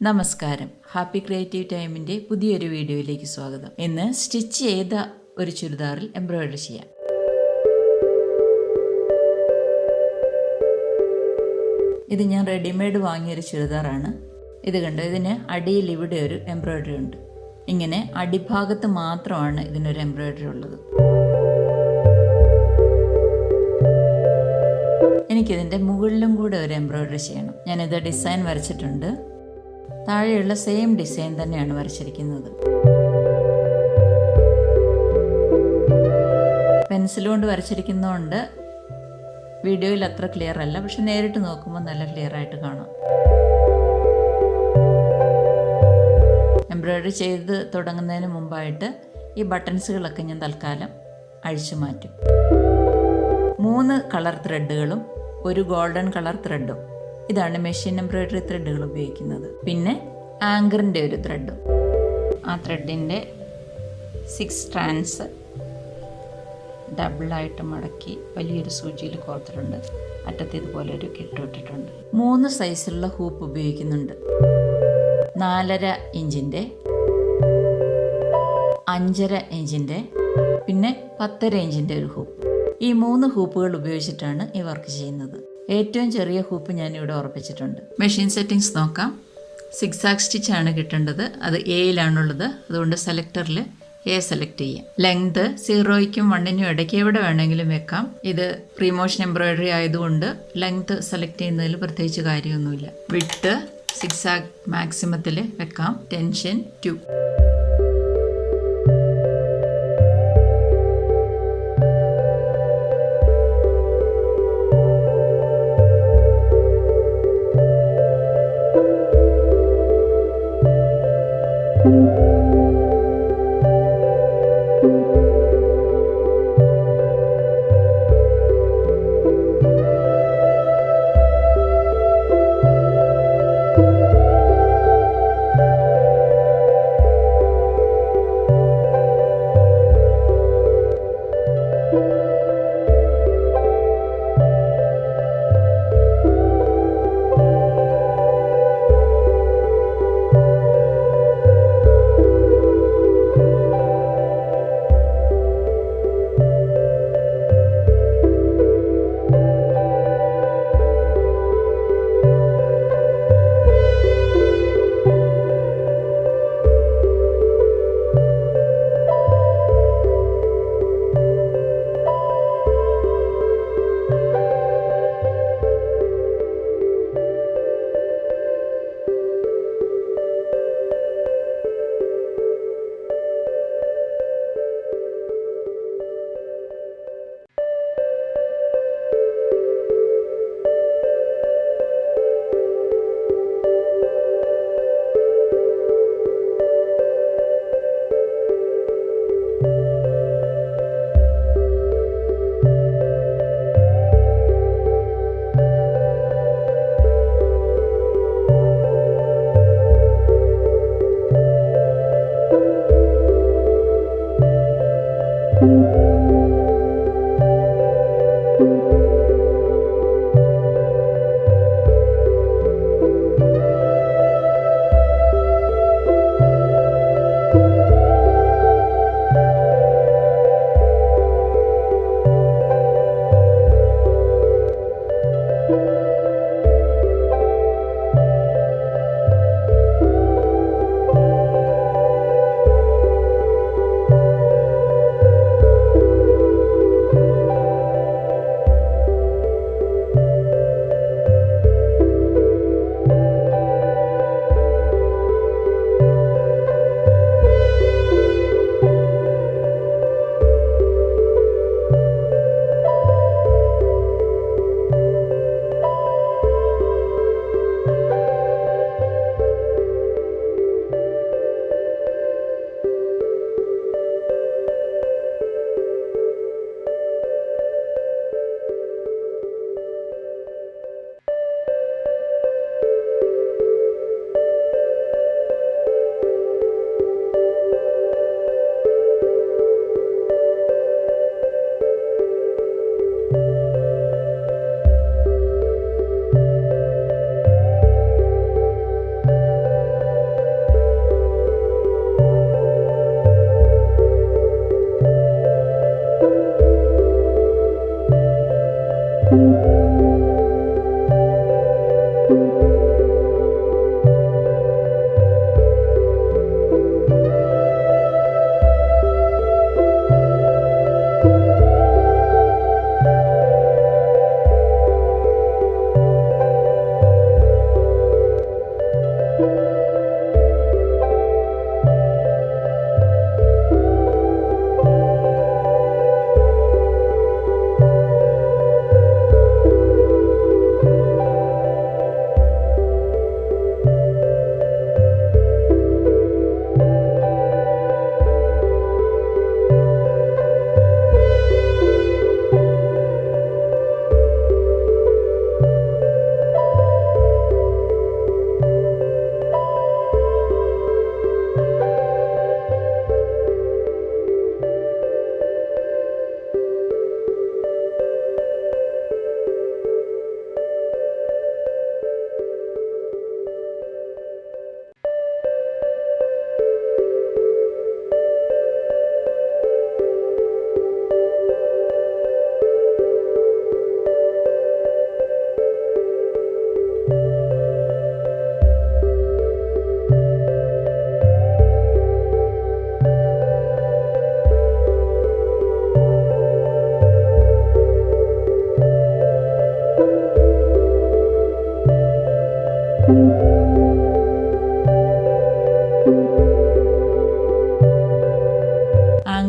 നമസ്കാരം. Happy creative ടൈമിൻ്റെ പുതിയൊരു വീഡിയോയിലേക്ക് സ്വാഗതം. ഇന്ന് സ്റ്റിച്ച് ചെയ്ത ഒരു ചുരിദാറിൽ എംബ്രോയിഡറി ചെയ്യാം. ഇത് ഞാൻ റെഡിമെയ്ഡ് വാങ്ങിയൊരു ചുരിദാറാണ്. ഇത് കണ്ടോ, ഇതിന് അടിയിൽ ഇവിടെ ഒരു എംബ്രോയിഡറി ഉണ്ട്. ഇങ്ങനെ അടിഭാഗത്ത് മാത്രമാണ് ഇതിനൊരു എംബ്രോയിഡറി ഉള്ളത്. എനിക്കിതിൻ്റെ മുകളിലും കൂടെ ഒരു എംബ്രോയിഡറി ചെയ്യണം. ഞാനിത് ഡിസൈൻ വരച്ചിട്ടുണ്ട്. താഴെയുള്ള സെയിം ഡിസൈൻ തന്നെയാണ് വരച്ചിരിക്കുന്നത്. പെൻസിൽ കൊണ്ട് വരച്ചിരിക്കുന്നതുകൊണ്ട് വീഡിയോയിൽ അത്ര ക്ലിയർ അല്ല, പക്ഷെ നേരിട്ട് നോക്കുമ്പോൾ നല്ല ക്ലിയർ ആയിട്ട് കാണാം. എംബ്രോയിഡറി ചെയ്ത് തുടങ്ങുന്നതിന് മുമ്പായിട്ട് ഈ ബട്ടൺസുകളൊക്കെ ഞാൻ തൽക്കാലം അഴിച്ചു മാറ്റും. 3 കളർ ത്രെഡുകളും ഒരു ഗോൾഡൻ കളർ ത്രെഡും. ഇതാണ് മെഷീൻ എംബ്രോയിഡറി ത്രെഡുകൾ ഉപയോഗിക്കുന്നത്. പിന്നെ ആങ്കറിൻ്റെ ഒരു ത്രെഡും. ആ ത്രെഡിൻ്റെ 6 സ്ട്രാൻഡ്സ് ഡബിളായിട്ട് മടക്കി വലിയൊരു സൂചിയിൽ കോർത്തിട്ടുണ്ട്. അറ്റത്ത് ഇതുപോലെ ഒരു കെട്ടിട്ടിട്ടുണ്ട്. 3 സൈസിലുള്ള ഹൂപ്പ് ഉപയോഗിക്കുന്നുണ്ട്. 4.5 ഇഞ്ചിൻ്റെ, 5.5 ഇഞ്ചിൻ്റെ, പിന്നെ 10.5 ഇഞ്ചിൻ്റെ ഒരു ഹൂപ്പ്. ഈ 3 ഹൂപ്പുകൾ ഉപയോഗിച്ചിട്ടാണ് ഈ വർക്ക് ചെയ്യുന്നത്. ഏറ്റവും ചെറിയ ഹൂപ്പ് ഞാനിവിടെ ഉറപ്പിച്ചിട്ടുണ്ട്. മെഷീൻ സെറ്റിങ്സ് നോക്കാം. സിക്സാക് സ്റ്റിച്ചാണ് കിട്ടേണ്ടത്. അത് എയിലാണുള്ളത്. അതുകൊണ്ട് സെലക്ടറിൽ എ സെലക്ട് ചെയ്യാം. ലെങ്ത് 0നും 1നും ഇടയ്ക്ക് എവിടെ വേണമെങ്കിലും വെക്കാം. ഇത് പ്രീമോഷൻ എംബ്രോയിഡറി ആയതുകൊണ്ട് ലെങ്ത് സെലക്ട് ചെയ്യുന്നതിൽ പ്രത്യേകിച്ച് കാര്യമൊന്നുമില്ല. വിഡ്ത്ത് സിക്സാക് മാക്സിമത്തിൽ വെക്കാം. ടെൻഷൻ 2.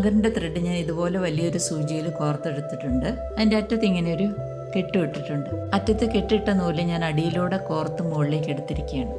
ടങ്കറിൻ്റെ ത്രെഡ് ഞാൻ ഇതുപോലെ വലിയൊരു സൂചിയിൽ കോർത്തെടുത്തിട്ടുണ്ട്. അതിൻ്റെ അറ്റത്ത് ഇങ്ങനെ ഒരു കെട്ട് ഇട്ടിട്ടുണ്ട്. അറ്റത്ത് കെട്ടിട്ട നൂല് ഞാൻ അടിയിലൂടെ കോർത്ത് മുകളിലേക്ക് എടുത്തിരിക്കുകയാണ്.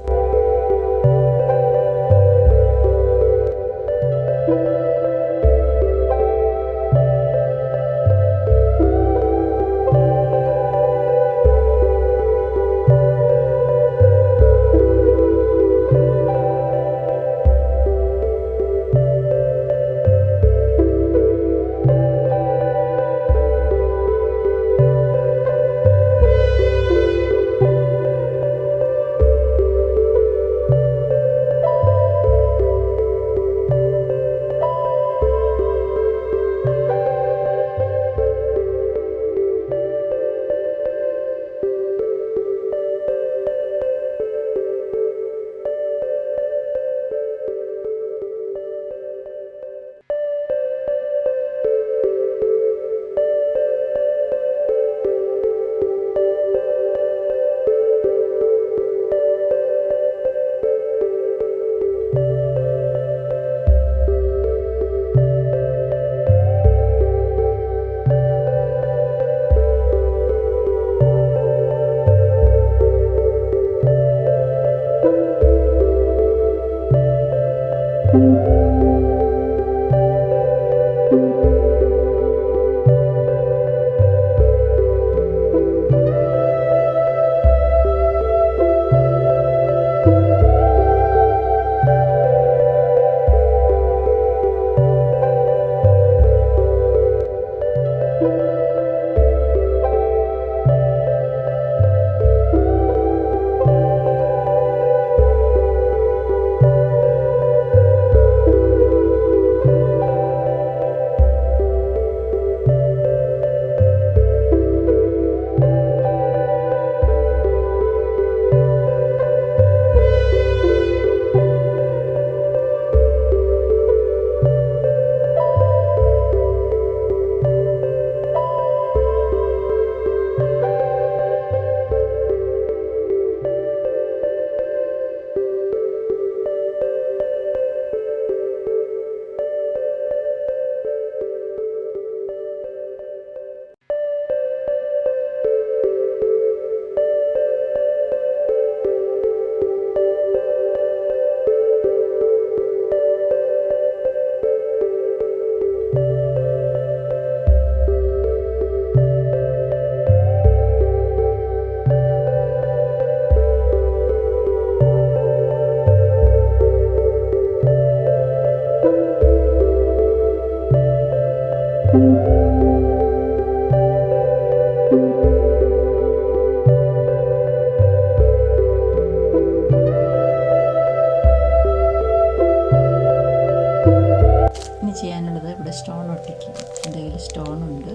ചെയ്യാനുള്ളത് ഇവിടെ സ്റ്റോൺ ഒട്ടിക്കും. എൻ്റെ കയ്യിൽ സ്റ്റോണുണ്ട്.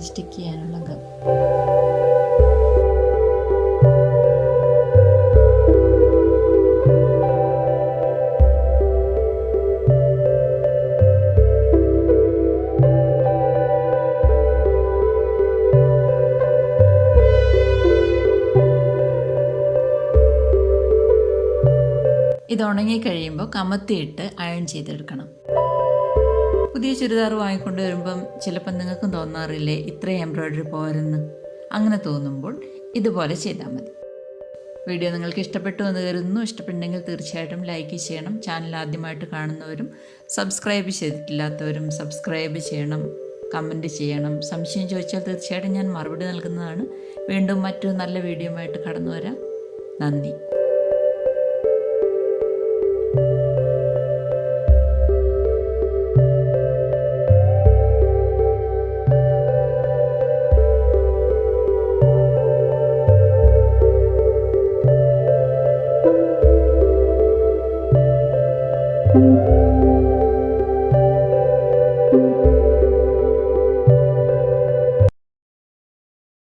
സ്റ്റിക്ക് ചെയ്യാനുള്ള ഗം. ഇത് ഉണങ്ങി കഴിയുമ്പോൾ കമത്തിയിട്ട് അയൺ ചെയ്തെടുക്കണം. പുതിയ ചുരിദാർ വാങ്ങിക്കൊണ്ട് വരുമ്പം ചിലപ്പം നിങ്ങൾക്കും തോന്നാറില്ലേ ഇത്രയും എംബ്രോയ്ഡറി പോരെന്ന്? അങ്ങനെ തോന്നുമ്പോൾ ഇതുപോലെ ചെയ്താൽ മതി. വീഡിയോ നിങ്ങൾക്ക് ഇഷ്ടപ്പെട്ടു എന്ന് കരുതുന്നു. ഇഷ്ടപ്പെട്ടെങ്കിൽ തീർച്ചയായിട്ടും ലൈക്ക് ചെയ്യണം. ചാനൽ ആദ്യമായിട്ട് കാണുന്നവരും സബ്സ്ക്രൈബ് ചെയ്തിട്ടില്ലാത്തവരും സബ്സ്ക്രൈബ് ചെയ്യണം, കമൻറ്റ് ചെയ്യണം. സംശയം ചോദിച്ചാൽ തീർച്ചയായിട്ടും ഞാൻ മറുപടി നൽകുന്നതാണ്. വീണ്ടും മറ്റൊരു നല്ല വീഡിയോയുമായിട്ട് കടന്നു വരാം. നന്ദി. Thank you.